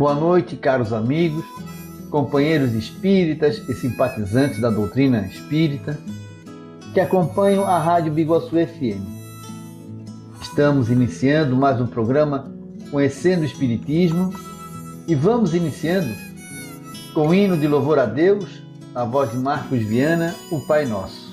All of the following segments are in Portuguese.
Boa noite, caros amigos, companheiros espíritas e simpatizantes da doutrina espírita que acompanham a Rádio Biguaçu FM. Estamos iniciando mais um programa Conhecendo o Espiritismo e vamos iniciando com o hino de louvor a Deus, a voz de Marcos Viana, o Pai Nosso.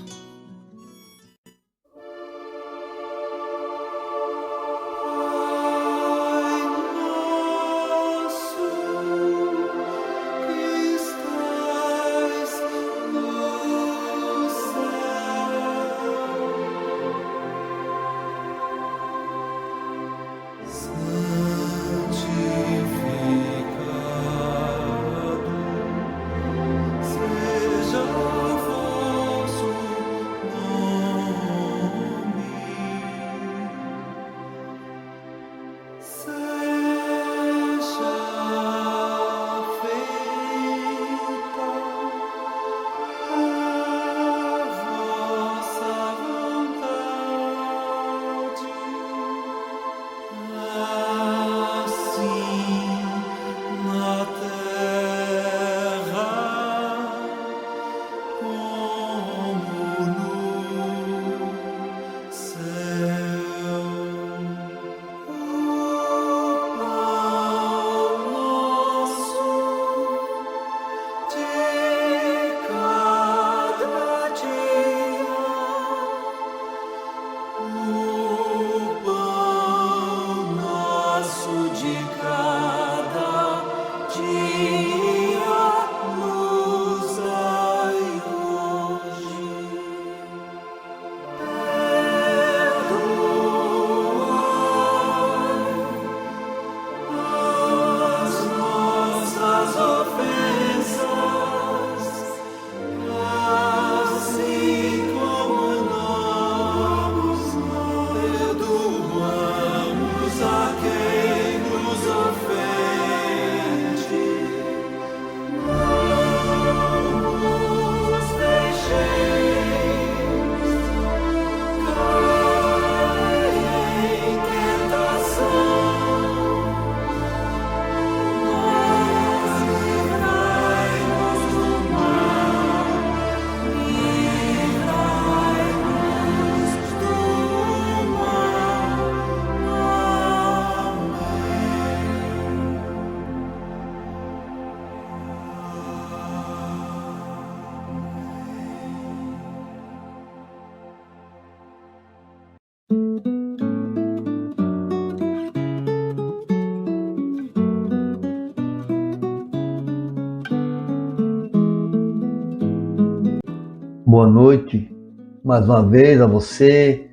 Boa noite, mais uma vez a você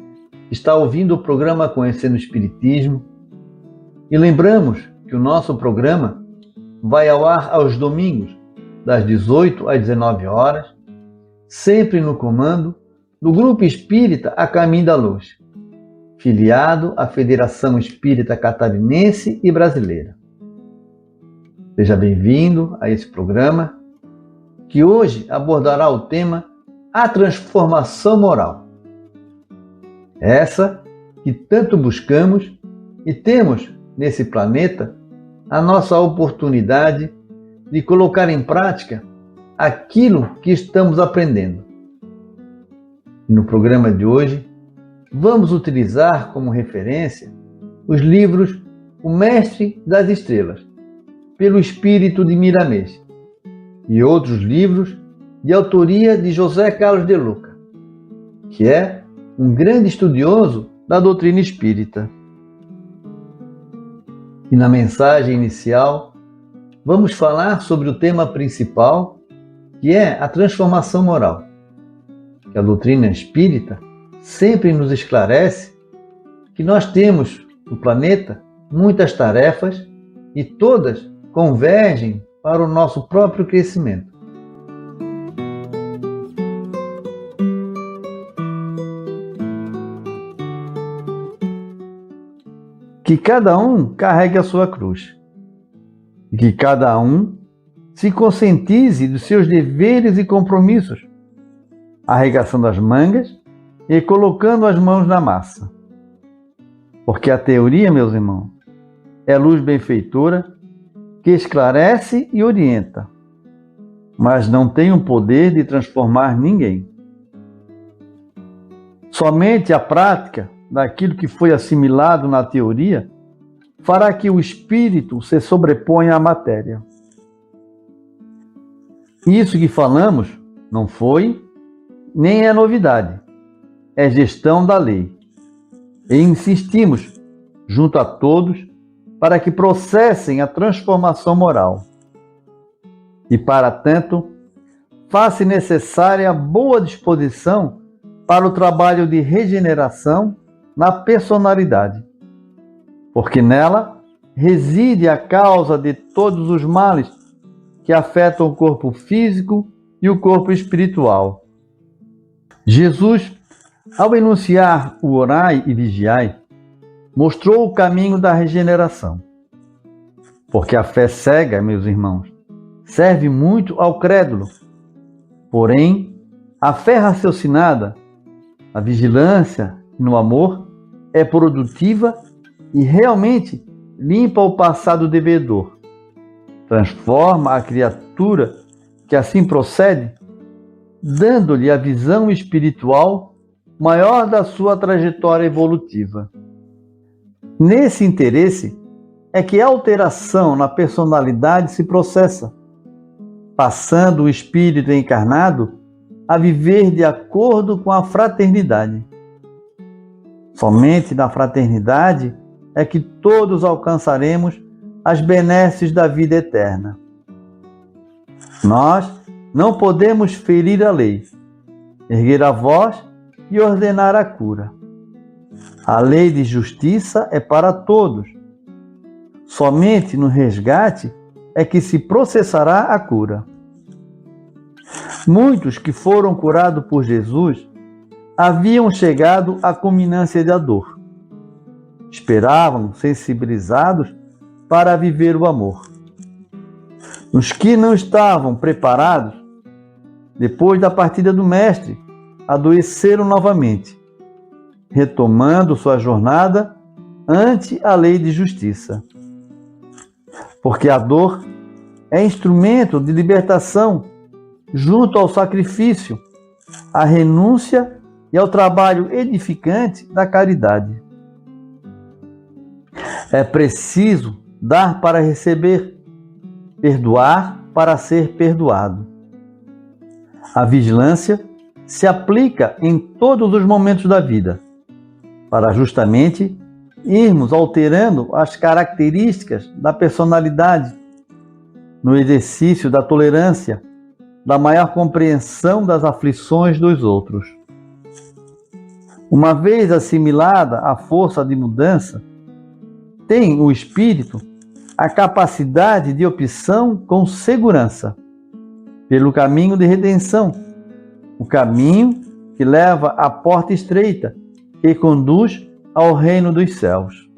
que está ouvindo o programa Conhecendo o Espiritismo. E lembramos que o nosso programa vai ao ar aos domingos, das 18 às 19 horas, sempre no comando do Grupo Espírita A Caminho da Luz, filiado à Federação Espírita Catarinense e Brasileira. Seja bem-vindo a esse programa, que hoje abordará o tema A Transformação Moral. Essa que tanto buscamos e temos nesse planeta a nossa oportunidade de colocar em prática aquilo que estamos aprendendo. E no programa de hoje, vamos utilizar como referência os livros O Mestre das Estrelas, pelo espírito de Miramês, e outros livros de autoria de José Carlos de Luca, que é um grande estudioso da doutrina espírita. E na mensagem inicial, vamos falar sobre o tema principal, que é a transformação moral, que a doutrina espírita sempre nos esclarece que nós temos no planeta muitas tarefas e todas convergem para o nosso próprio crescimento. Que cada um carregue a sua cruz. E que cada um se conscientize dos seus deveres e compromissos, arregaçando as mangas e colocando as mãos na massa. Porque a teoria, meus irmãos, é luz benfeitora que esclarece e orienta, mas não tem o poder de transformar ninguém. Somente a prática daquilo que foi assimilado na teoria fará que o espírito se sobreponha à matéria. Isso que falamos não foi, nem é novidade, é gestão da lei. E insistimos, junto a todos, para que processem a transformação moral. E, para tanto, faça necessária boa disposição para o trabalho de regeneração na personalidade, porque nela reside a causa de todos os males que afetam o corpo físico e o corpo espiritual. Jesus, ao enunciar o orai e vigiai, mostrou o caminho da regeneração. Porque a fé cega, meus irmãos, serve muito ao crédulo. Porém, a fé raciocinada, a vigilância e no amor é produtiva e realmente limpa o passado devedor. Transforma a criatura que assim procede, dando-lhe a visão espiritual maior da sua trajetória evolutiva. Nesse interesse é que a alteração na personalidade se processa, passando o espírito encarnado a viver de acordo com a fraternidade. Somente na fraternidade é que todos alcançaremos as benesses da vida eterna. Nós não podemos ferir a lei, erguer a voz e ordenar a cura. A lei de justiça é para todos. Somente no resgate é que se processará a cura. Muitos que foram curados por Jesus haviam chegado à culminância da dor. Esperavam sensibilizados para viver o amor. Os que não estavam preparados, depois da partida do Mestre, adoeceram novamente, retomando sua jornada ante a lei de justiça. Porque a dor é instrumento de libertação junto ao sacrifício, à renúncia e ao trabalho edificante da caridade. É preciso dar para receber, perdoar para ser perdoado. A vigilância se aplica em todos os momentos da vida, para justamente irmos alterando as características da personalidade, no exercício da tolerância, da maior compreensão das aflições dos outros. Uma vez assimilada a força de mudança, tem o espírito a capacidade de opção com segurança, pelo caminho de redenção, o caminho que leva à porta estreita e conduz ao reino dos céus.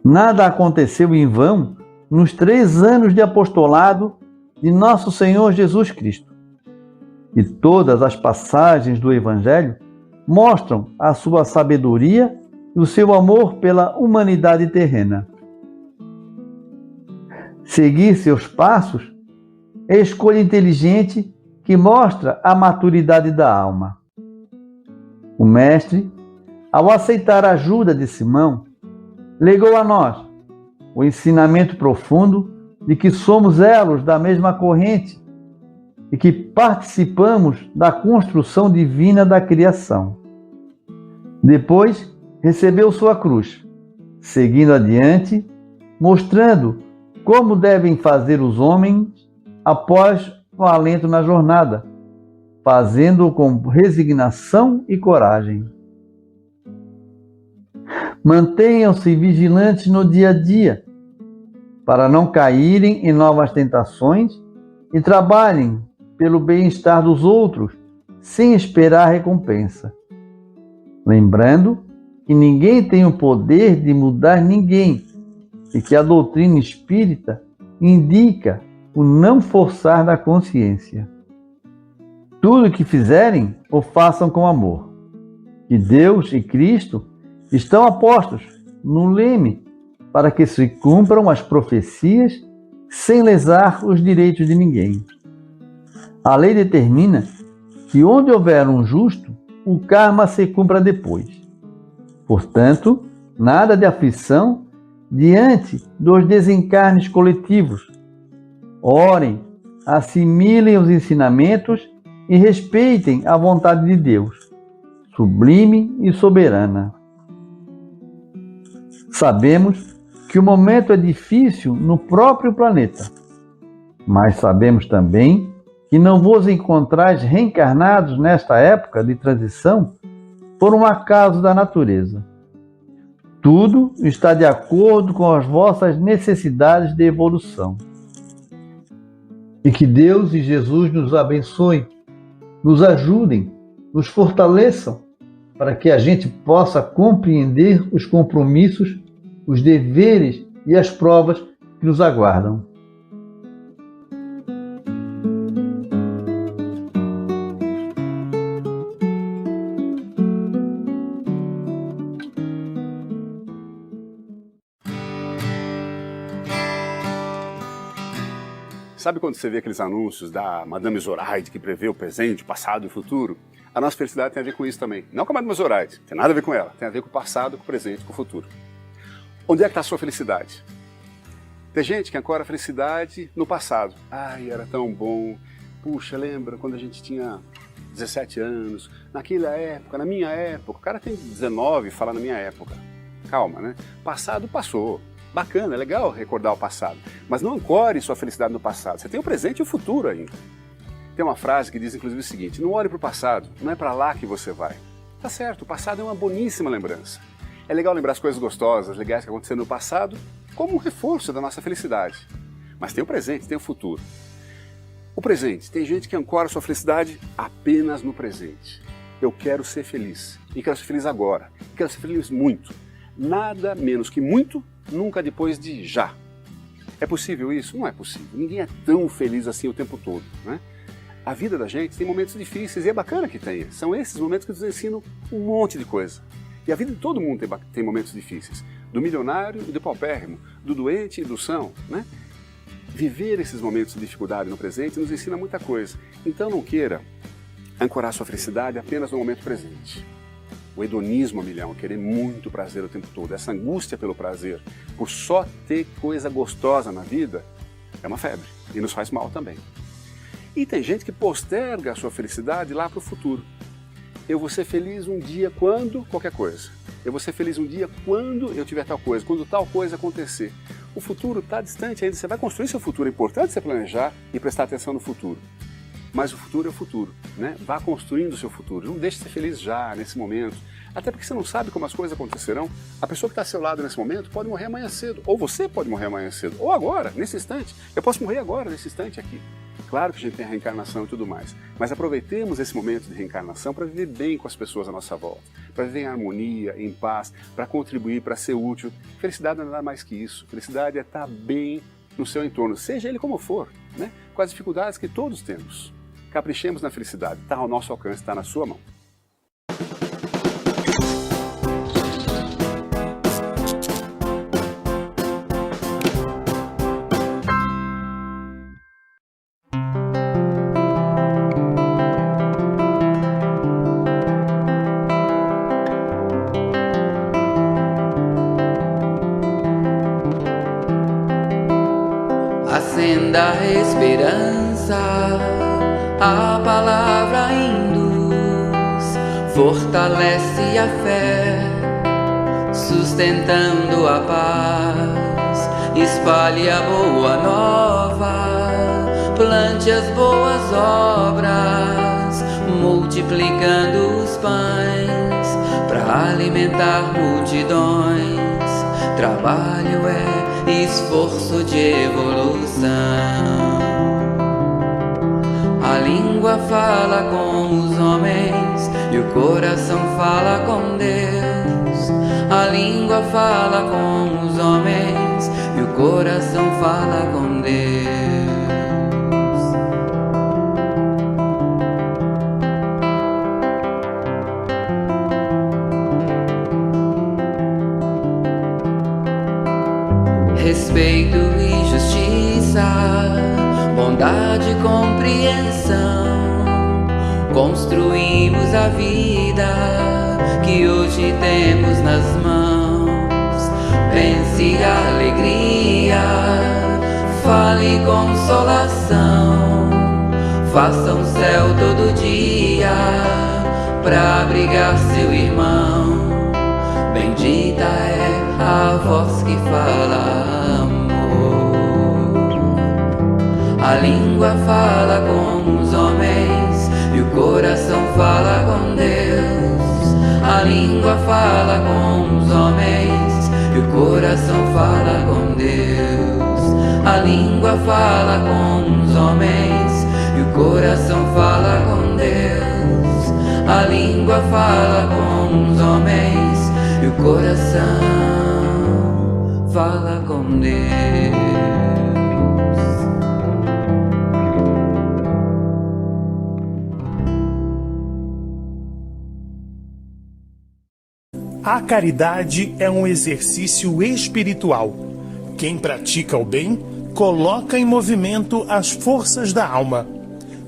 Nada aconteceu em vão nos 3 anos de apostolado de nosso Senhor Jesus Cristo. E todas as passagens do Evangelho mostram a sua sabedoria e o seu amor pela humanidade terrena. Seguir seus passos é escolha inteligente que mostra a maturidade da alma. O Mestre, ao aceitar a ajuda de Simão, legou a nós o ensinamento profundo de que somos elos da mesma corrente e que participamos da construção divina da criação. Depois, recebeu sua cruz, seguindo adiante, mostrando como devem fazer os homens após o alento na jornada, fazendo-o com resignação e coragem. Mantenham-se vigilantes no dia a dia, para não caírem em novas tentações e trabalhem pelo bem-estar dos outros, sem esperar recompensa. Lembrando que ninguém tem o poder de mudar ninguém e que a doutrina espírita indica o não forçar da consciência. Tudo o que fizerem, o façam com amor. Que Deus e Cristo estão apostos no leme para que se cumpram as profecias sem lesar os direitos de ninguém. A lei determina que onde houver um justo, o karma se cumpra depois. Portanto, nada de aflição diante dos desencarnes coletivos. Orem, assimilem os ensinamentos e respeitem a vontade de Deus, sublime e soberana. Sabemos que o momento é difícil no próprio planeta, mas sabemos também que não vos encontrais reencarnados nesta época de transição por um acaso da natureza. Tudo está de acordo com as vossas necessidades de evolução. E que Deus e Jesus nos abençoem, nos ajudem, nos fortaleçam, para que a gente possa compreender os compromissos, os deveres e as provas que nos aguardam. Sabe quando você vê aqueles anúncios da Madame Zoraide que prevê o presente, o passado e o futuro? A nossa felicidade tem a ver com isso também. Não com a Madame Zoraide, tem nada a ver com ela. Tem a ver com o passado, com o presente, com o futuro. Onde é que está a sua felicidade? Tem gente que ancora a felicidade no passado. Ai, era tão bom. Puxa, lembra quando a gente tinha 17 anos? Naquela época, na minha época. O cara tem 19 e fala na minha época. Calma, né? Passado passou. Bacana, é legal recordar o passado. Mas não ancore sua felicidade no passado. Você tem o presente e o futuro ainda. Tem uma frase que diz inclusive o seguinte: não olhe para o passado, não é para lá que você vai. Tá certo, o passado é uma boníssima lembrança. É legal lembrar as coisas gostosas, legais que aconteceram no passado, como um reforço da nossa felicidade. Mas tem o presente, tem o futuro. O presente, tem gente que ancora sua felicidade apenas no presente. Eu quero ser feliz, e quero ser feliz agora, e quero ser feliz muito. Nada menos que muito, nunca depois de já. É possível isso? Não é possível. Ninguém é tão feliz assim o tempo todo, né? A vida da gente tem momentos difíceis e é bacana que tenha. São esses momentos que nos ensinam um monte de coisa. E a vida de todo mundo tem momentos difíceis. Do milionário e do paupérrimo, do doente e do são, né? Viver esses momentos de dificuldade no presente nos ensina muita coisa. Então não queira ancorar sua felicidade apenas no momento presente. O hedonismo a milhão, querer muito prazer o tempo todo, essa angústia pelo prazer, por só ter coisa gostosa na vida, é uma febre e nos faz mal também. E tem gente que posterga a sua felicidade lá para o futuro. Eu vou ser feliz um dia quando qualquer coisa. Eu vou ser feliz um dia quando eu tiver tal coisa, quando tal coisa acontecer. O futuro está distante ainda, você vai construir seu futuro, é importante você planejar e prestar atenção no futuro. Mas o futuro é o futuro, né? Vá construindo o seu futuro, não deixe de ser feliz já, nesse momento. Até porque você não sabe como as coisas acontecerão. A pessoa que está ao seu lado nesse momento pode morrer amanhã cedo, ou você pode morrer amanhã cedo, ou agora, nesse instante. Eu posso morrer agora, nesse instante aqui. Claro que a gente tem a reencarnação e tudo mais, mas aproveitemos esse momento de reencarnação para viver bem com as pessoas à nossa volta, para viver em harmonia, em paz, para contribuir, para ser útil. Felicidade não é nada mais que isso. Felicidade é estar bem no seu entorno, seja ele como for, né? Com as dificuldades que todos temos. Caprichemos na felicidade, está ao nosso alcance, está na sua mão. da esperança, a palavra induz, fortalece a fé, sustentando a paz, espalhe a boa nova, plante as boas obras, multiplicando os pães, para alimentar multidões. Trabalho é esforço de evolução. A língua fala com os homens e o coração fala com Deus. A língua fala com os homens e o coração fala com Deus. Respeito e justiça, bondade e compreensão, construímos a vida que hoje temos nas mãos. Pense alegria, fale consolação, faça um céu todo dia pra abrigar seu irmão. Bendita é a voz que fala amor. A língua fala com os homens e o coração fala com Deus. A língua fala com os homens e o coração fala com Deus. A língua fala com os homens e o coração fala com Deus. A língua fala com os homens e o coração fala com Deus. A caridade é um exercício espiritual. Quem pratica o bem, coloca em movimento as forças da alma.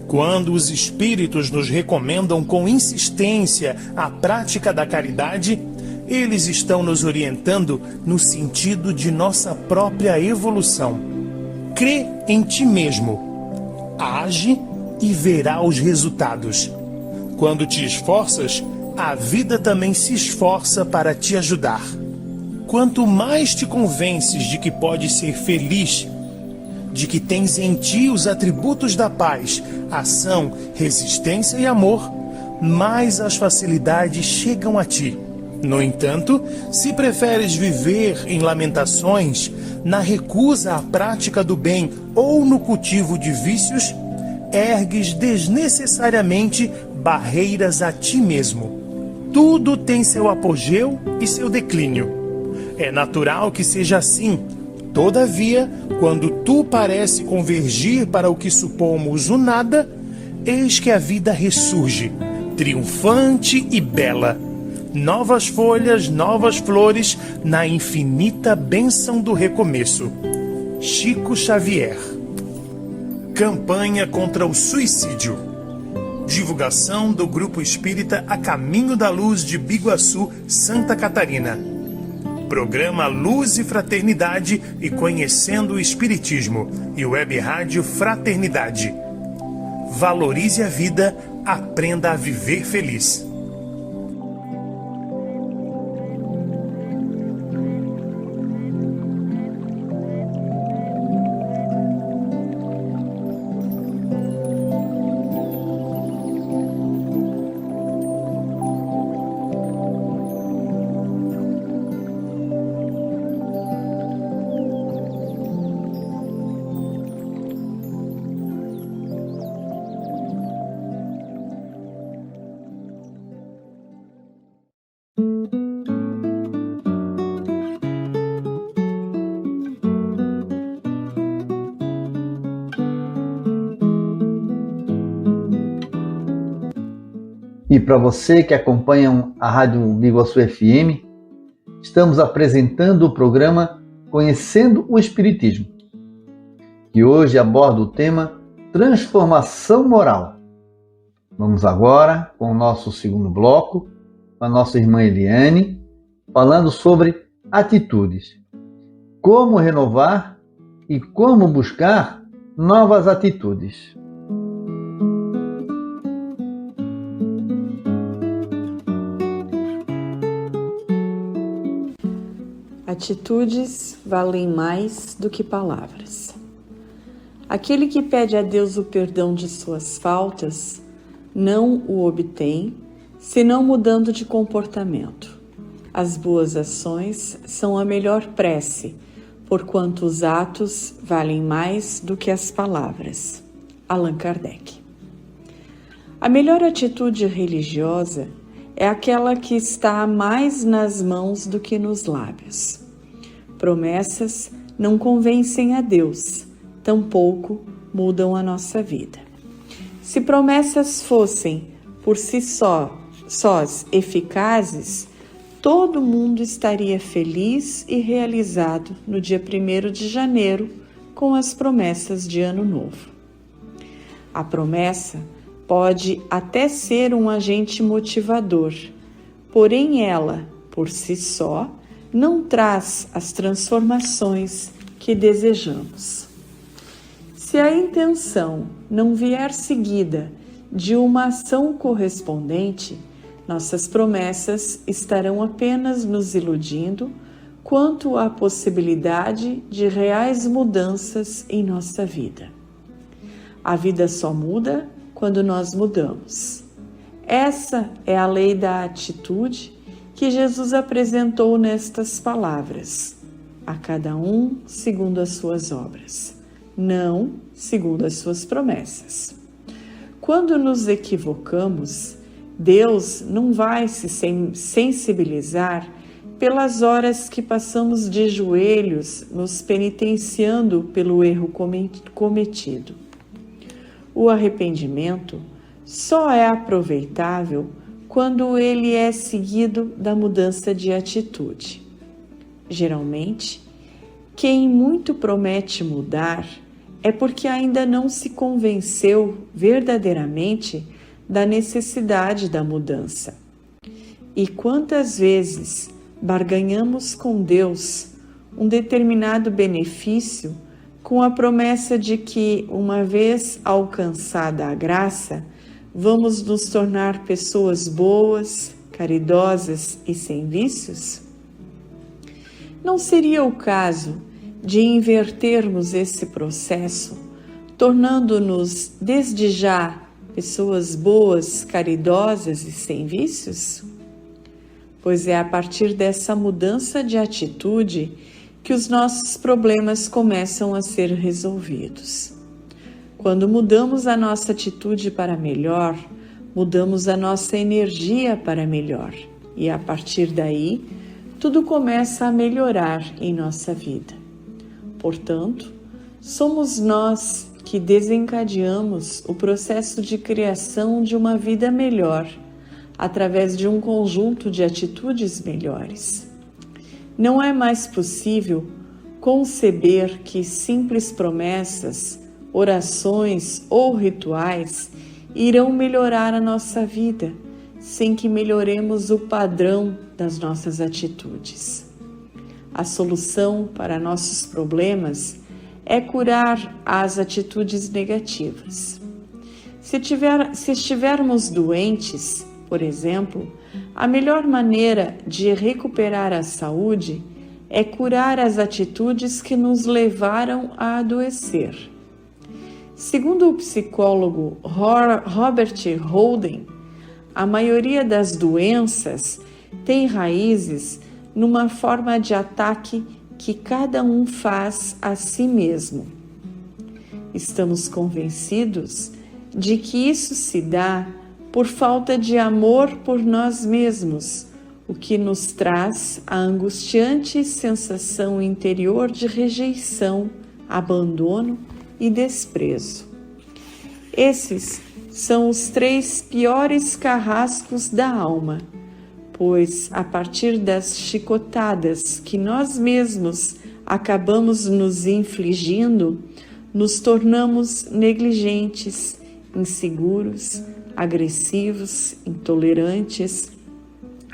Quando os espíritos nos recomendam com insistência a prática da caridade, eles estão nos orientando no sentido de nossa própria evolução. Crê em ti mesmo. Age e verá os resultados. Quando te esforças, a vida também se esforça para te ajudar. Quanto mais te convences de que podes ser feliz, de que tens em ti os atributos da paz, ação, resistência e amor, mais as facilidades chegam a ti. No entanto, se preferes viver em lamentações, na recusa à prática do bem ou no cultivo de vícios, ergues desnecessariamente barreiras a ti mesmo. Tudo tem seu apogeu e seu declínio. É natural que seja assim. Todavia, quando tu parece convergir para o que supomos o nada, eis que a vida ressurge, triunfante e bela. Novas folhas, novas flores, na infinita bênção do recomeço. Chico Xavier. Campanha contra o suicídio. Divulgação do Grupo Espírita A Caminho da Luz de Biguaçu, Santa Catarina. Programa Luz e Fraternidade e Conhecendo o Espiritismo e Web Rádio Fraternidade. Valorize a vida, aprenda a viver feliz. E para você que acompanha a Rádio Biguaçu FM, estamos apresentando o programa Conhecendo o Espiritismo, que hoje aborda o tema Transformação Moral. Vamos agora com o nosso segundo bloco, com a nossa irmã Eliane, falando sobre atitudes. Como renovar e como buscar novas atitudes. Atitudes valem mais do que palavras. Aquele que pede a Deus o perdão de suas faltas não o obtém, senão mudando de comportamento. As boas ações são a melhor prece, porquanto os atos valem mais do que as palavras. Allan Kardec. A melhor atitude religiosa é aquela que está mais nas mãos do que nos lábios. Promessas não convencem a Deus, tampouco mudam a nossa vida. Se promessas fossem, por si sós eficazes, todo mundo estaria feliz e realizado no dia 1º de janeiro com as promessas de Ano Novo. A promessa pode até ser um agente motivador, porém ela, por si só, não traz as transformações que desejamos. Se a intenção não vier seguida de uma ação correspondente, nossas promessas estarão apenas nos iludindo quanto à possibilidade de reais mudanças em nossa vida. A vida só muda quando nós mudamos. Essa é a lei da atitude que Jesus apresentou nestas palavras: a cada um segundo as suas obras, não segundo as suas promessas. Quando nos equivocamos, Deus não vai se sensibilizar pelas horas que passamos de joelhos nos penitenciando pelo erro cometido. O arrependimento só é aproveitável quando ele é seguido da mudança de atitude. Geralmente, quem muito promete mudar é porque ainda não se convenceu verdadeiramente da necessidade da mudança. E quantas vezes barganhamos com Deus um determinado benefício com a promessa de que, uma vez alcançada a graça, vamos nos tornar pessoas boas, caridosas e sem vícios? Não seria o caso de invertermos esse processo, tornando-nos desde já pessoas boas, caridosas e sem vícios? Pois é a partir dessa mudança de atitude que os nossos problemas começam a ser resolvidos. Quando mudamos a nossa atitude para melhor, mudamos a nossa energia para melhor. E a partir daí, tudo começa a melhorar em nossa vida. Portanto, somos nós que desencadeamos o processo de criação de uma vida melhor, através de um conjunto de atitudes melhores. Não é mais possível conceber que simples promessas, orações ou rituais irão melhorar a nossa vida, sem que melhoremos o padrão das nossas atitudes. A solução para nossos problemas é curar as atitudes negativas. Se estivermos doentes, por exemplo, a melhor maneira de recuperar a saúde é curar as atitudes que nos levaram a adoecer. Segundo o psicólogo Robert Holden, a maioria das doenças tem raízes numa forma de ataque que cada um faz a si mesmo. Estamos convencidos de que isso se dá por falta de amor por nós mesmos, o que nos traz a angustiante sensação interior de rejeição, abandono e desprezo. Esses são os 3 piores carrascos da alma, pois a partir das chicotadas que nós mesmos acabamos nos infligindo, nos tornamos negligentes, inseguros, agressivos, intolerantes,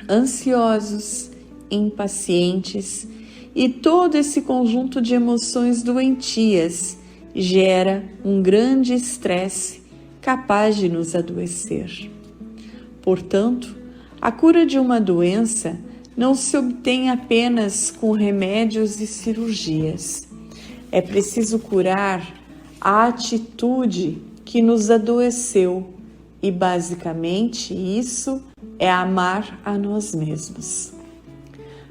ansiosos, impacientes e todo esse conjunto de emoções doentias gera um grande estresse capaz de nos adoecer. Portanto, a cura de uma doença não se obtém apenas com remédios e cirurgias. É preciso curar a atitude que nos adoeceu e, basicamente, isso é amar a nós mesmos.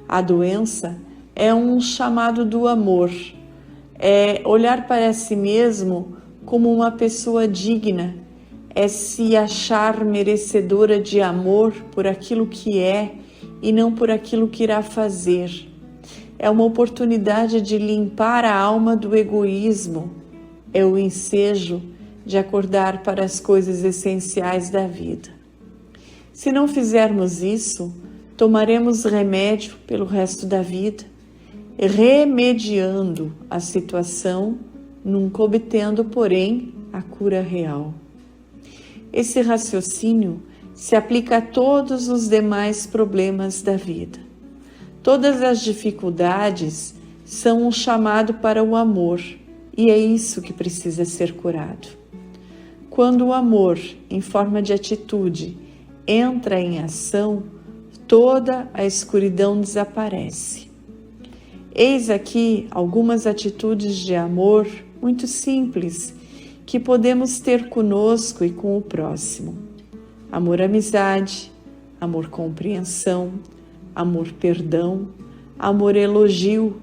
A doença é um chamado do amor, é olhar para si mesmo como uma pessoa digna, é se achar merecedora de amor por aquilo que é e não por aquilo que irá fazer. É uma oportunidade de limpar a alma do egoísmo, é o ensejo de acordar para as coisas essenciais da vida. Se não fizermos isso, tomaremos remédio pelo resto da vida, remediando a situação, nunca obtendo, porém, a cura real. Esse raciocínio se aplica a todos os demais problemas da vida. Todas as dificuldades são um chamado para o amor, e é isso que precisa ser curado. Quando o amor, em forma de atitude, entra em ação, toda a escuridão desaparece. Eis aqui algumas atitudes de amor muito simples que podemos ter conosco e com o próximo. Amor-amizade, amor-compreensão, amor-perdão, amor-elogio,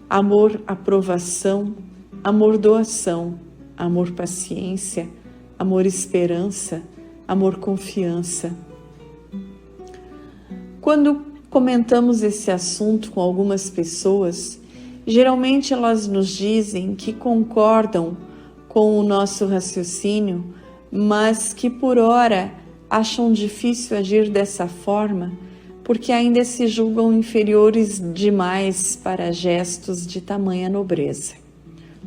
amor-aprovação, amor-doação, amor-paciência, amor-esperança, amor-confiança. Quando comentamos esse assunto com algumas pessoas, geralmente elas nos dizem que concordam com o nosso raciocínio, mas que por ora acham difícil agir dessa forma porque ainda se julgam inferiores demais para gestos de tamanha nobreza.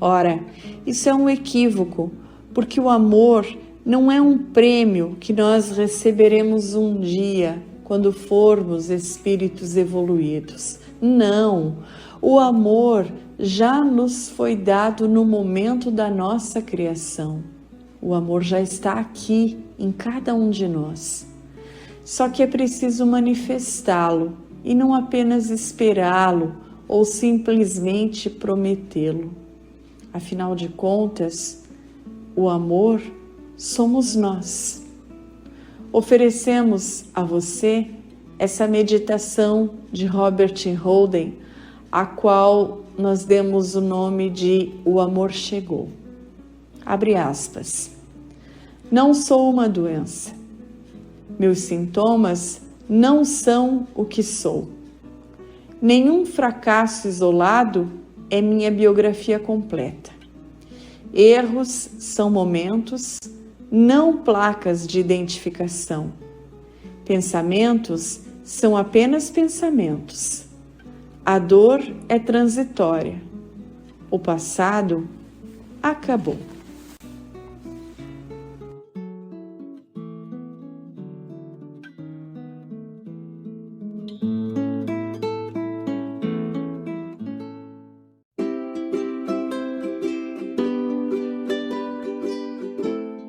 Ora, isso é um equívoco, porque o amor não é um prêmio que nós receberemos um dia quando formos espíritos evoluídos. Não, o amor já nos foi dado no momento da nossa criação. O amor já está aqui em cada um de nós. Só que é preciso manifestá-lo e não apenas esperá-lo ou simplesmente prometê-lo. Afinal de contas, o amor somos nós. Oferecemos a você essa meditação de Robert Holden, a qual nós demos o nome de O Amor Chegou. Abre aspas. Não sou uma doença. Meus sintomas não são o que sou. Nenhum fracasso isolado é minha biografia completa. Erros são momentos, não placas de identificação. Pensamentos são apenas pensamentos. A dor é transitória. O passado acabou.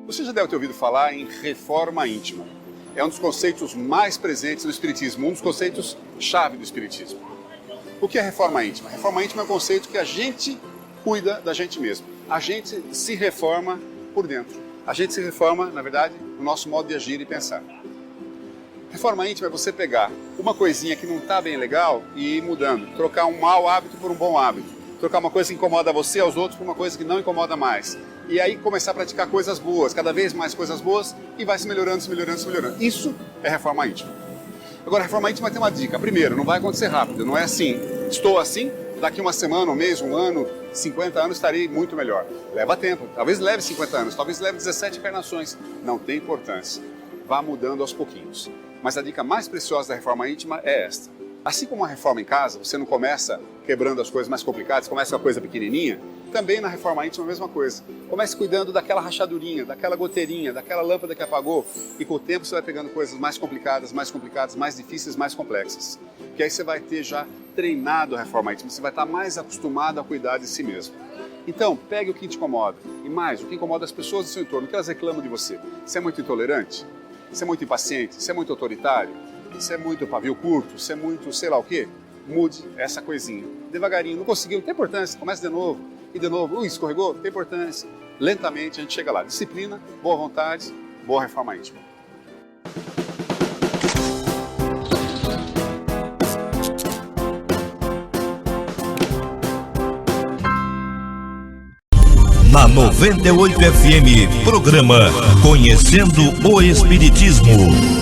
Você já deve ter ouvido falar em reforma íntima. É um dos conceitos mais presentes no Espiritismo, um dos conceitos-chave do Espiritismo. O que é reforma íntima? Reforma íntima é um conceito que a gente cuida da gente mesmo. A gente se reforma por dentro. A gente se reforma, na verdade, no nosso modo de agir e pensar. Reforma íntima é você pegar uma coisinha que não está bem legal e ir mudando. Trocar um mau hábito por um bom hábito. Trocar uma coisa que incomoda você aos outros por uma coisa que não incomoda mais. E aí começar a praticar coisas boas, cada vez mais coisas boas, e vai se melhorando, se melhorando, se melhorando. Isso é reforma íntima. Agora, a reforma íntima tem uma dica. Primeiro, não vai acontecer rápido, não é assim. Estou assim, daqui uma semana, um mês, um ano, 50 anos estarei muito melhor. Leva tempo, talvez leve 50 anos, talvez leve 17 encarnações. Não tem importância. Vá mudando aos pouquinhos. Mas a dica mais preciosa da reforma íntima é esta. Assim como a reforma em casa, você não começa quebrando as coisas mais complicadas, começa com a coisa pequenininha, também na reforma íntima a mesma coisa. Comece cuidando daquela rachadurinha, daquela goteirinha, daquela lâmpada que apagou, e com o tempo você vai pegando coisas mais complicadas, mais difíceis, mais complexas. Que aí você vai ter já treinado a reforma íntima, você vai estar mais acostumado a cuidar de si mesmo. Então, pegue o que te incomoda. E mais, o que incomoda as pessoas do seu entorno, o que elas reclamam de você. Você é muito intolerante? Você é muito impaciente? Você é muito autoritário? Você é muito pavio curto? Você é muito sei lá o quê? Mude essa coisinha. Devagarinho, não conseguiu, não tem importância. Comece de novo. E de novo, escorregou, não tem importância. Lentamente a gente chega lá. Disciplina, boa vontade, boa reforma íntima. Na 98 FM, programa Conhecendo o Espiritismo. Eu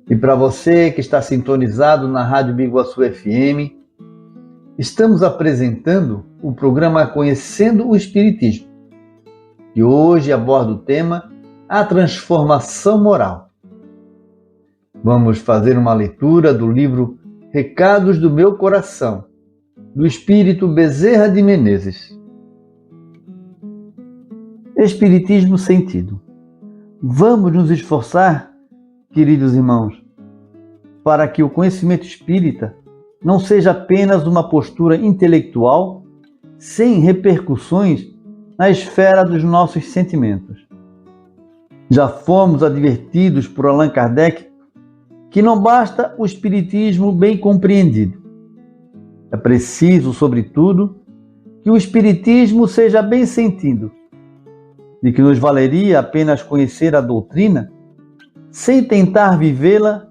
E para você que está sintonizado na Rádio Biguaçu FM, estamos apresentando o programa Conhecendo o Espiritismo, que hoje aborda o tema A Transformação Moral. Vamos fazer uma leitura do livro Recados do Meu Coração, do Espírito Bezerra de Menezes. Espiritismo sentido. Vamos nos esforçar, queridos irmãos, para que o conhecimento espírita não seja apenas uma postura intelectual sem repercussões na esfera dos nossos sentimentos. Já fomos advertidos por Allan Kardec que não basta o espiritismo bem compreendido. É preciso, sobretudo, que o espiritismo seja bem sentido, de que nos valeria apenas conhecer a doutrina sem tentar vivê-la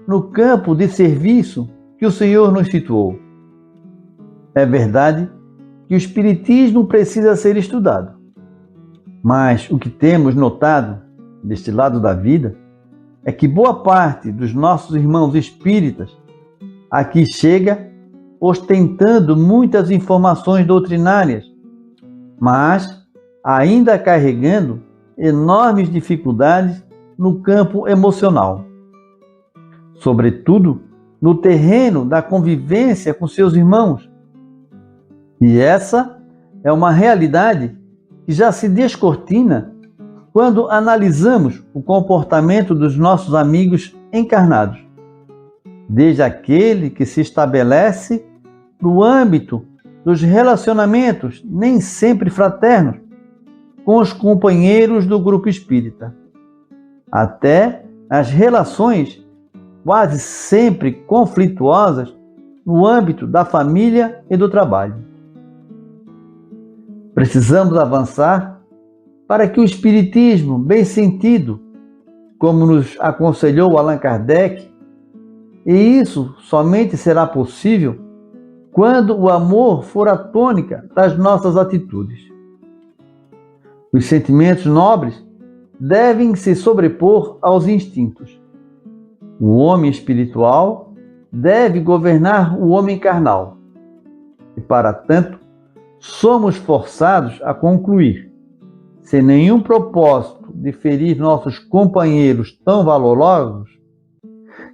no campo de serviço que o Senhor nos situou. É verdade que o espiritismo precisa ser estudado, mas o que temos notado deste lado da vida é que boa parte dos nossos irmãos espíritas aqui chega ostentando muitas informações doutrinárias, mas ainda carregando enormes dificuldades no campo emocional, sobretudo no terreno da convivência com seus irmãos. E essa é uma realidade que já se descortina quando analisamos o comportamento dos nossos amigos encarnados, desde aquele que se estabelece no âmbito dos relacionamentos nem sempre fraternos com os companheiros do grupo espírita, até as relações quase sempre conflituosas no âmbito da família e do trabalho. Precisamos avançar para que o espiritismo bem sentido, como nos aconselhou Allan Kardec, e isso somente será possível quando o amor for a tônica das nossas atitudes. Os sentimentos nobres devem se sobrepor aos instintos. O homem espiritual deve governar o homem carnal. E, para tanto, somos forçados a concluir, sem nenhum propósito de ferir nossos companheiros tão valorosos,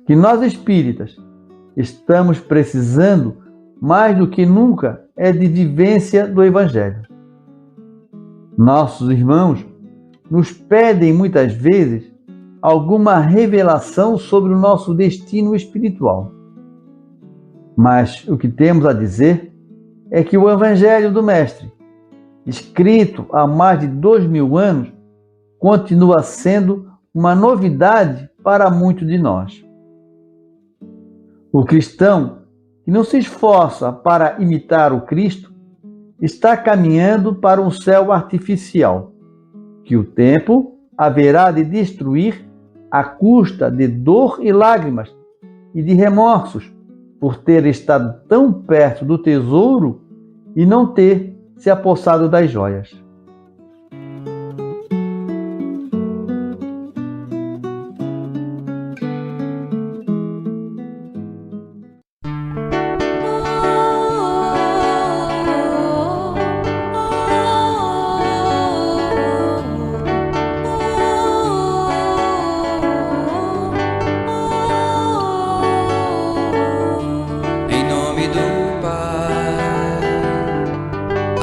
que nós espíritas estamos precisando mais do que nunca de vivência do Evangelho. Nossos irmãos nos pedem muitas vezes alguma revelação sobre o nosso destino espiritual. Mas o que temos a dizer é que o Evangelho do Mestre, escrito há mais de 2000 anos, continua sendo uma novidade para muitos de nós. O cristão que não se esforça para imitar o Cristo está caminhando para um céu artificial, que o tempo haverá de destruir à custa de dor e lágrimas e de remorsos por ter estado tão perto do tesouro e não ter se apossado das joias.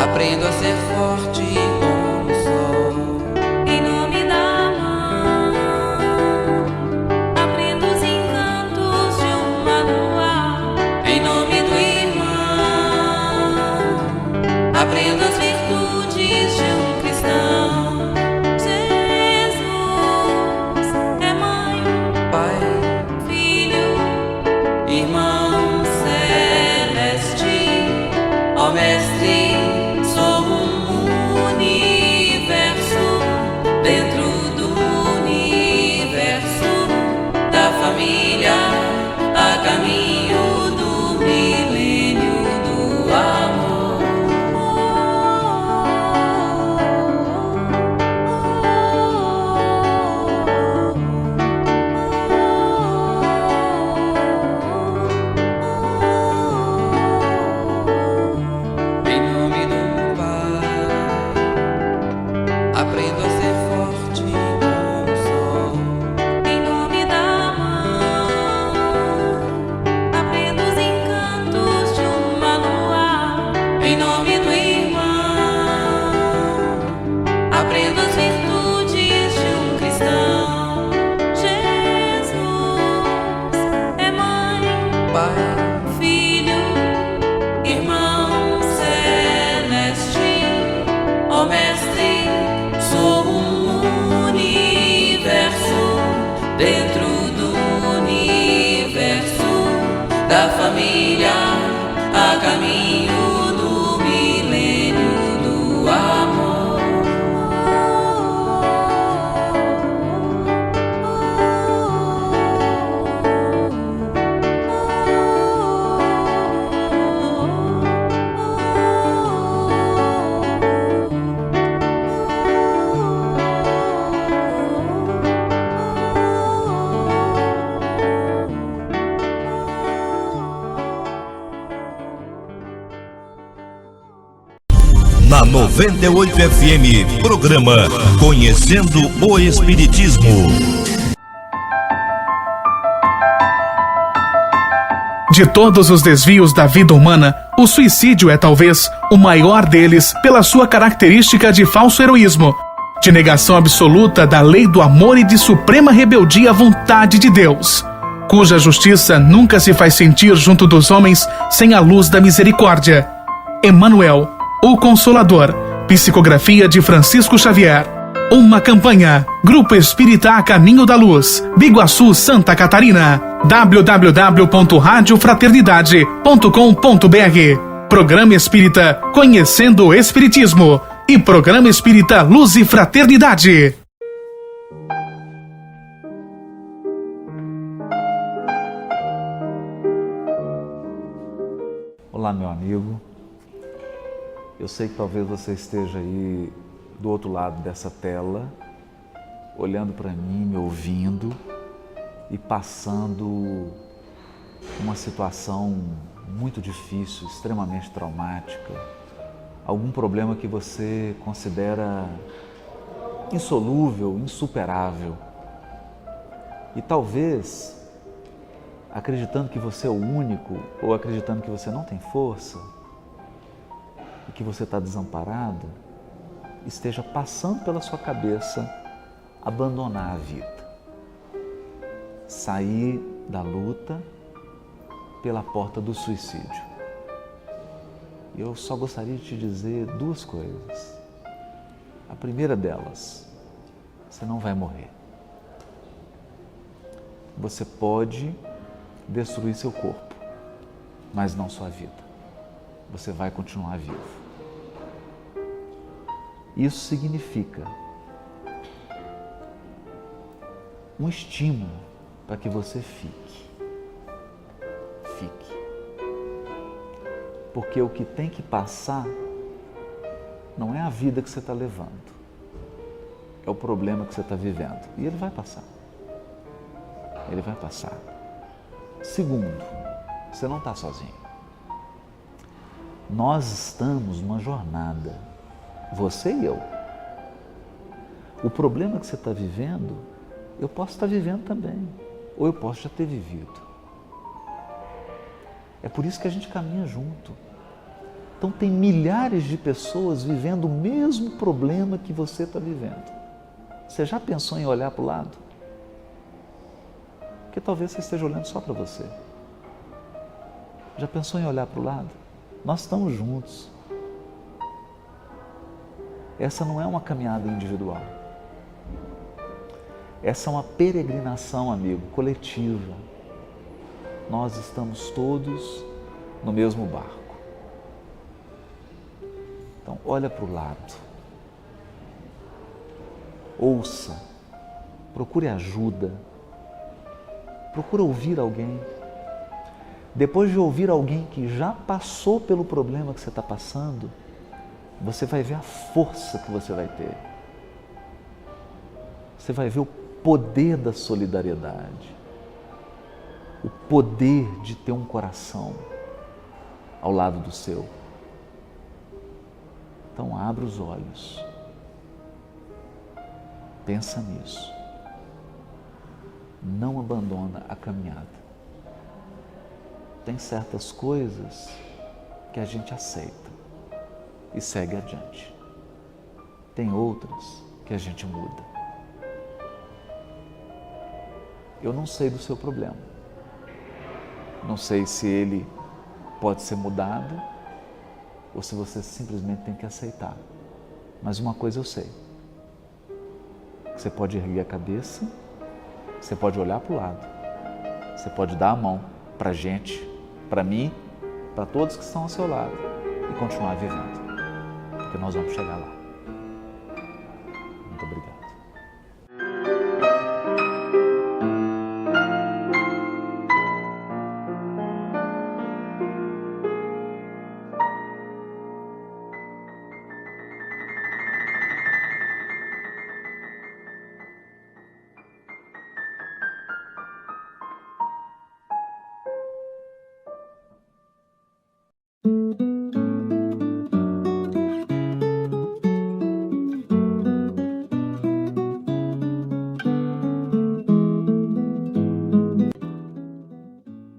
Aprendo a ser forte Pai, Filho, Irmão Celeste, ó Mestre, sou um universo dentro do universo da família a caminho do milênio do amor. Na 98 FM, programa Conhecendo o Espiritismo. De todos os desvios da vida humana, o suicídio é talvez o maior deles pela sua característica de falso heroísmo, de negação absoluta da lei do amor e de suprema rebeldia à vontade de Deus, cuja justiça nunca se faz sentir junto dos homens sem a luz da misericórdia. Emmanuel, o Consolador, psicografia de Francisco Xavier. Uma campanha, Grupo Espírita a Caminho da Luz, Biguaçu, Santa Catarina. www.radiofraternidade.com.br. Programa Espírita Conhecendo o Espiritismo e Programa Espírita Luz e Fraternidade. Olá, meu amigo. Eu sei que talvez você esteja aí do outro lado dessa tela, olhando para mim, me ouvindo e passando uma situação muito difícil, extremamente traumática, algum problema que você considera insolúvel, insuperável. E talvez, acreditando que você é o único ou acreditando que você não tem força, e que você está desamparado, esteja passando pela sua cabeça abandonar a vida, sair da luta pela porta do suicídio. E eu só gostaria de te dizer duas coisas. A primeira delas, você não vai morrer. Você pode destruir seu corpo, mas não sua vida. Você vai continuar vivo. Isso significa um estímulo para que você fique. Fique. Porque o que tem que passar não é a vida que você está levando, é o problema que você está vivendo. E ele vai passar. Ele vai passar. Segundo, você não está sozinho. Nós estamos numa jornada, você e eu. O problema que você está vivendo, eu posso estar vivendo também, ou eu posso já ter vivido. É por isso que a gente caminha junto. Então tem milhares de pessoas vivendo o mesmo problema que você está vivendo. Você já pensou em olhar para o lado? Porque talvez você esteja olhando só para você. Já pensou em olhar para o lado? Nós estamos juntos. Essa não é uma caminhada individual. Essa é uma peregrinação, amigo, coletiva. Nós estamos todos no mesmo barco. Então, olha para o lado. Ouça. Procure ajuda. Procure ouvir alguém. Depois de ouvir alguém que já passou pelo problema que você está passando, você vai ver a força que você vai ter. Você vai ver o poder da solidariedade, o poder de ter um coração ao lado do seu. Então abra os olhos, pensa nisso, não abandona a caminhada. Tem certas coisas que a gente aceita e segue adiante. Tem outras que a gente muda. Eu não sei do seu problema, Não sei se ele pode ser mudado ou se você simplesmente tem que aceitar. Mas uma coisa eu sei. Você pode erguer a cabeça, você pode olhar para o lado, você pode dar a mão para a gente, para mim, para todos que estão ao seu lado e continuar vivendo. Porque nós vamos chegar lá. Muito obrigado.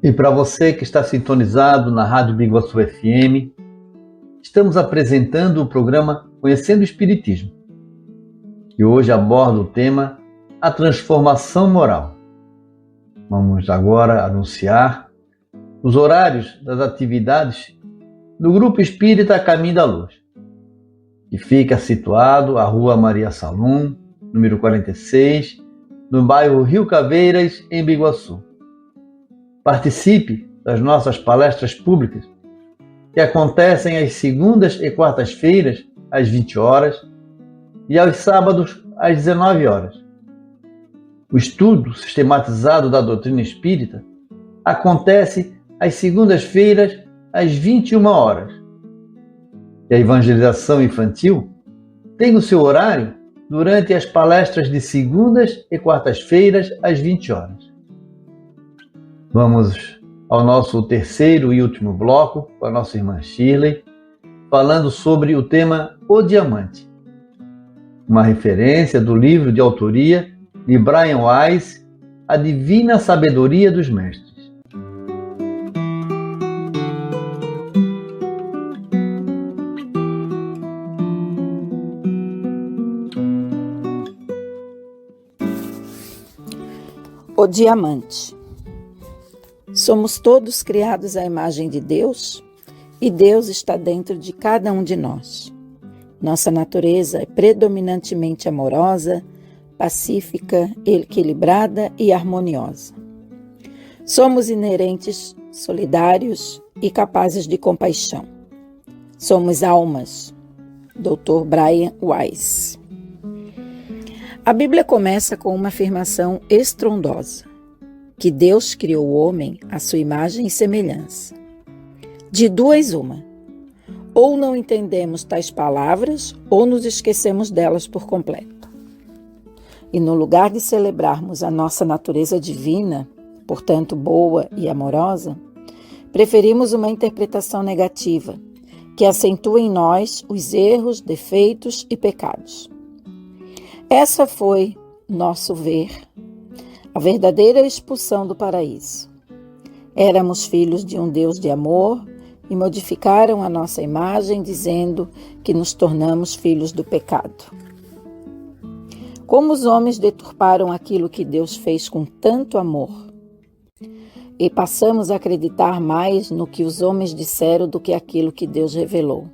E para você que está sintonizado na Rádio Biguaçu FM, estamos apresentando o programa Conhecendo o Espiritismo, que hoje aborda o tema A Transformação Moral. Vamos agora anunciar os horários das atividades do Grupo Espírita Caminho da Luz, que fica situado à Rua Maria Salum, número 46, no bairro Rio Caveiras, em Biguaçu. Participe das nossas palestras públicas, que acontecem às segundas e quartas-feiras, às 20 horas, e aos sábados, às 19 horas. O estudo sistematizado da doutrina espírita acontece às segundas-feiras, às 21 horas. E a evangelização infantil tem o seu horário durante as palestras de segundas e quartas-feiras, às 20 horas. Vamos ao nosso terceiro e último bloco, com a nossa irmã Shirley, falando sobre o tema O Diamante, uma referência do livro de autoria de Brian Weiss, A Divina Sabedoria dos Mestres. O Diamante. Somos todos criados à imagem de Deus e Deus está dentro de cada um de nós. Nossa natureza é predominantemente amorosa, pacífica, equilibrada e harmoniosa. Somos inerentes, solidários e capazes de compaixão. Somos almas. Dr. Brian Weiss. A Bíblia começa com uma afirmação estrondosa, que Deus criou o homem à sua imagem e semelhança. De duas uma, ou não entendemos tais palavras, ou nos esquecemos delas por completo. E no lugar de celebrarmos a nossa natureza divina, portanto boa e amorosa, preferimos uma interpretação negativa, que acentua em nós os erros, defeitos e pecados. Essa foi, nosso ver, a verdadeira expulsão do paraíso. Éramos filhos de um Deus de amor e modificaram a nossa imagem dizendo que nos tornamos filhos do pecado. Como os homens deturparam aquilo que Deus fez com tanto amor e passamos a acreditar mais no que os homens disseram do que aquilo que Deus revelou.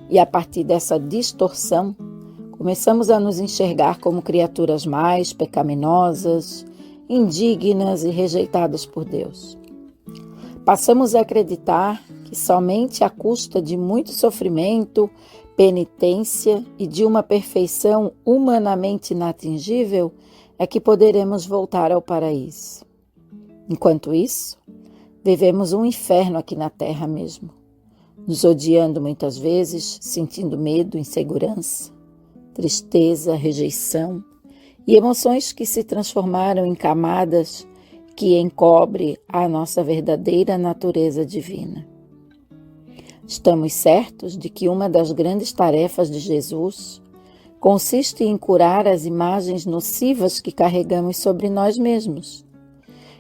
E a partir dessa distorção, começamos a nos enxergar como criaturas mais pecaminosas, indignas e rejeitadas por Deus. Passamos a acreditar que somente à custa de muito sofrimento, penitência e de uma perfeição humanamente inatingível é que poderemos voltar ao paraíso. Enquanto isso, vivemos um inferno aqui na terra mesmo, nos odiando muitas vezes, sentindo medo, insegurança, tristeza, rejeição e emoções que se transformaram em camadas que encobrem a nossa verdadeira natureza divina. Estamos certos de que uma das grandes tarefas de Jesus consiste em curar as imagens nocivas que carregamos sobre nós mesmos.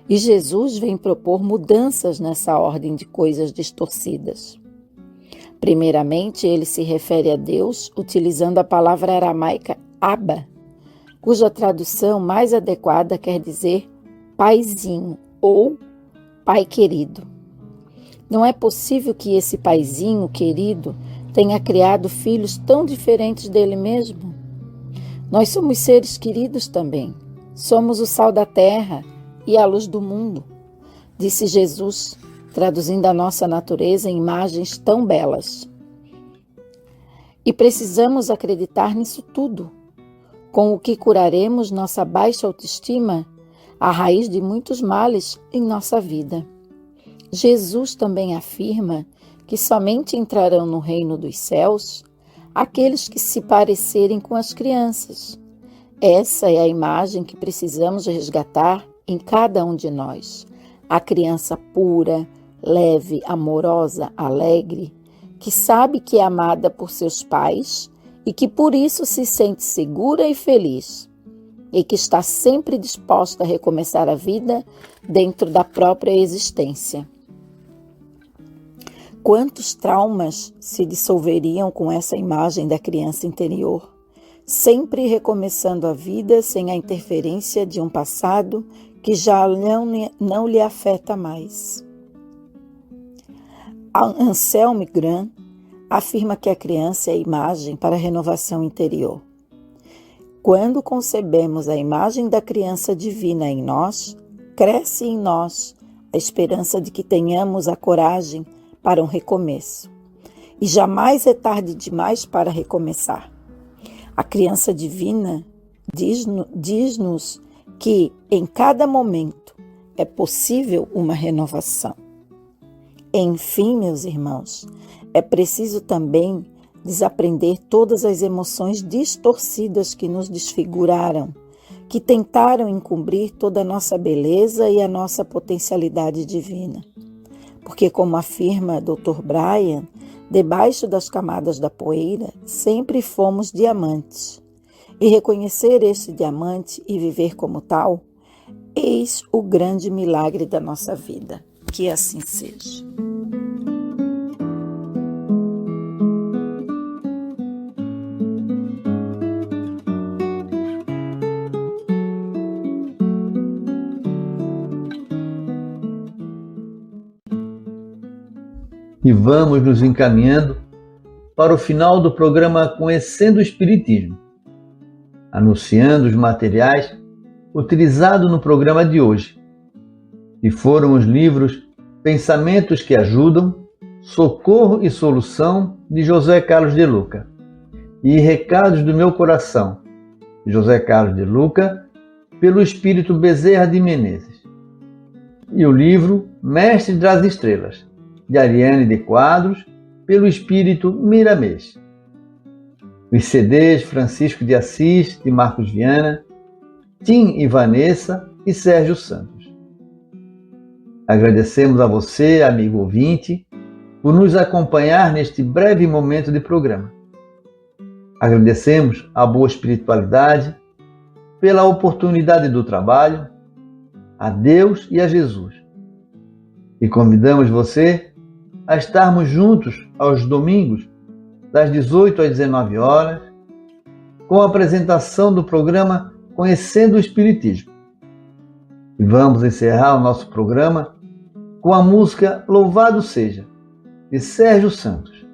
E Jesus vem propor mudanças nessa ordem de coisas distorcidas. Primeiramente, ele se refere a Deus utilizando a palavra aramaica Abba, cuja tradução mais adequada quer dizer paizinho ou Pai querido. Não é possível que esse paizinho querido tenha criado filhos tão diferentes dele mesmo. Nós somos seres queridos também. Somos o sal da terra e a luz do mundo, disse Jesus, traduzindo a nossa natureza em imagens tão belas. E precisamos acreditar nisso tudo, com o que curaremos nossa baixa autoestima, a raiz de muitos males em nossa vida. Jesus também afirma que somente entrarão no reino dos céus aqueles que se parecerem com as crianças. Essa é a imagem que precisamos resgatar em cada um de nós. A criança pura, leve, amorosa, alegre, que sabe que é amada por seus pais e que por isso se sente segura e feliz, e que está sempre disposta a recomeçar a vida dentro da própria existência. Quantos traumas se dissolveriam com essa imagem da criança interior, sempre recomeçando a vida sem a interferência de um passado que já não lhe afeta mais. Anselm Grant afirma que a criança é a imagem para a renovação interior. Quando concebemos a imagem da criança divina em nós, cresce em nós a esperança de que tenhamos a coragem para um recomeço. E jamais é tarde demais para recomeçar. A criança divina diz-nos que em cada momento é possível uma renovação. Enfim, meus irmãos, é preciso também desaprender todas as emoções distorcidas que nos desfiguraram, que tentaram encobrir toda a nossa beleza e a nossa potencialidade divina. Porque, como afirma Dr. Brian, debaixo das camadas da poeira sempre fomos diamantes. E reconhecer este diamante e viver como tal, eis o grande milagre da nossa vida. Que assim seja. E vamos nos encaminhando para o final do programa Conhecendo o Espiritismo, anunciando os materiais utilizados no programa de hoje, que foram os livros Pensamentos que Ajudam, Socorro e Solução, de José Carlos de Luca, e Recados do Meu Coração, de José Carlos de Luca, pelo Espírito Bezerra de Menezes, e o livro Mestre das Estrelas, de Ariane de Quadros, pelo Espírito Miramês. Os CDs Francisco de Assis, de Marcos Viana, Tim e Vanessa e Sérgio Santos. Agradecemos a você, amigo ouvinte, por nos acompanhar neste breve momento de programa. Agradecemos a boa espiritualidade, pela oportunidade do trabalho, a Deus e a Jesus. E convidamos você a estarmos juntos aos domingos, das 18 às 19 horas, com a apresentação do programa Conhecendo o Espiritismo. E vamos encerrar o nosso programa com a música Louvado Seja, de Sérgio Santos.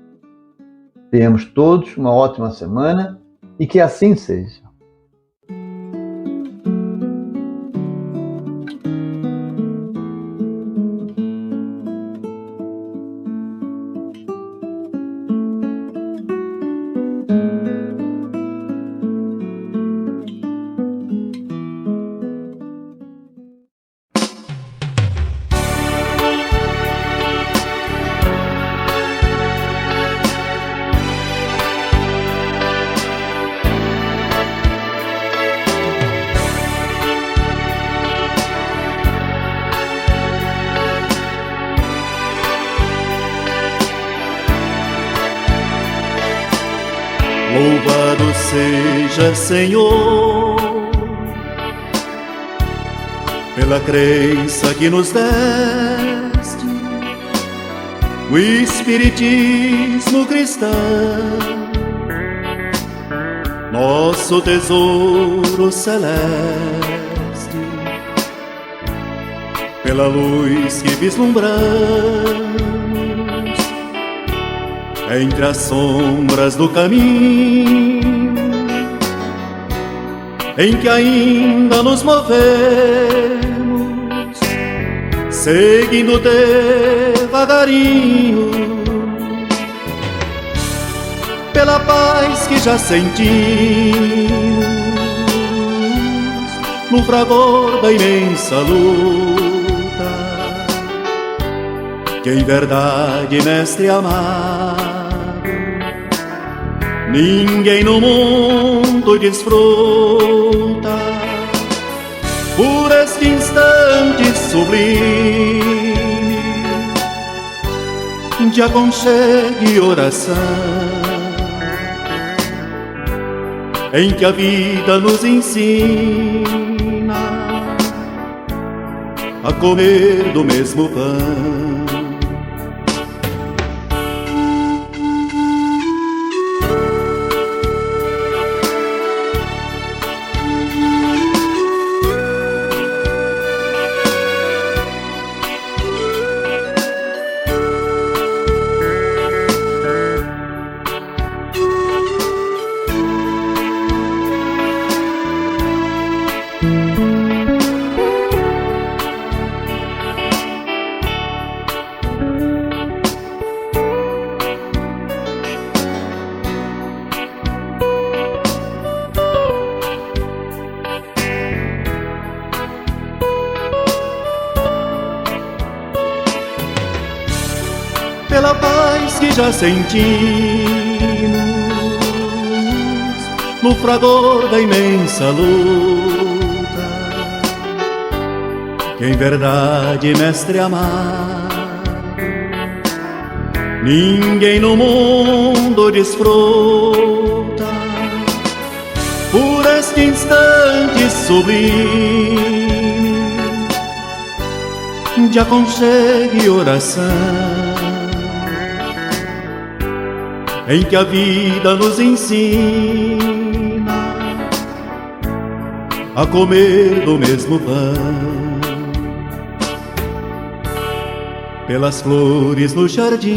Tenhamos todos uma ótima semana e que assim seja. Louvado seja, Senhor, pela crença que nos deste, o Espiritismo cristão, nosso tesouro celeste. pela luz que vislumbramos entre as sombras do caminho em que ainda nos movemos, seguindo devagarinho pela paz que já sentimos no fragor da imensa luta, que em verdade, mestre amado, ninguém no mundo desfruta por este instante sublime de aconchego e oração, em que a vida nos ensina a comer do mesmo pão. Pela paz que já sentimos no fragor da imensa luta, que em verdade, mestre amado, ninguém no mundo desfruta por este instante sublime de aconchego e oração, em que a vida nos ensina a comer do mesmo pão. Pelas flores no jardim,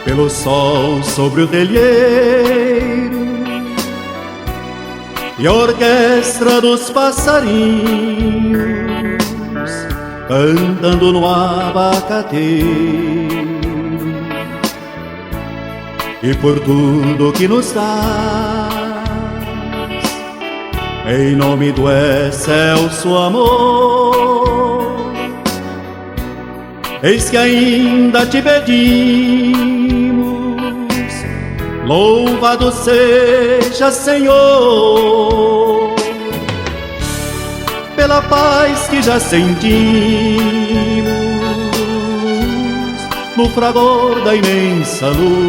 pelo sol sobre o telheiro e a orquestra dos passarinhos cantando no abacateiro, e por tudo que nos dás, em nome do excelso amor, eis que ainda te pedimos, louvado seja, Senhor, pela paz que já sentimos no fragor da imensa luta,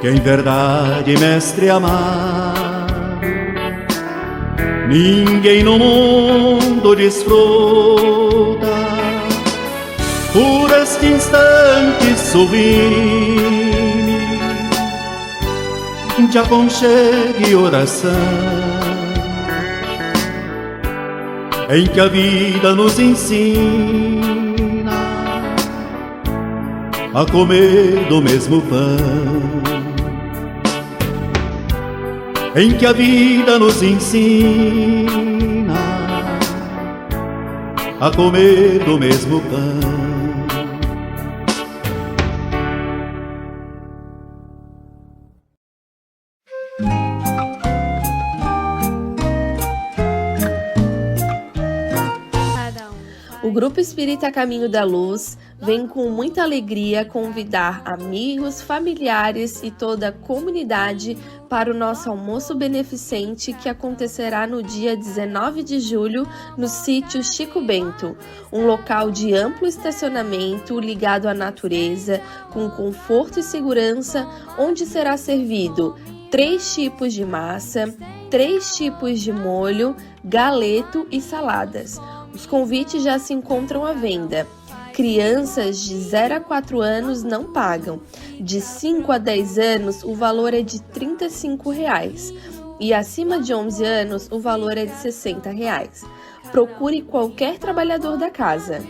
que em verdade, mestre amado, ninguém no mundo desfruta por este instante sublime de aconchego e oração, em que a vida nos ensina a comer do mesmo pão, em que a vida nos ensina a comer do mesmo pão. O Grupo Espírita Caminho da Luz vem com muita alegria convidar amigos, familiares e toda a comunidade para o nosso almoço beneficente que acontecerá no dia 19 de julho no sítio Chico Bento, um local de amplo estacionamento ligado à natureza, com conforto e segurança, onde será servido 3 tipos de massa, 3 tipos de molho, galeto e saladas. Os convites já se encontram à venda. Crianças de 0 a 4 anos não pagam. De 5 a 10 anos, o valor é de R$ 35. e acima de 11 anos o valor é de R$ 60. Procure qualquer trabalhador da casa.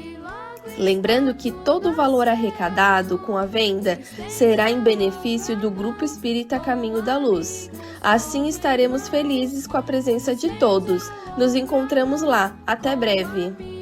Lembrando que todo o valor arrecadado com a venda será em benefício do Grupo Espírita Caminho da Luz. Assim estaremos felizes com a presença de todos. Nos encontramos lá. Até breve!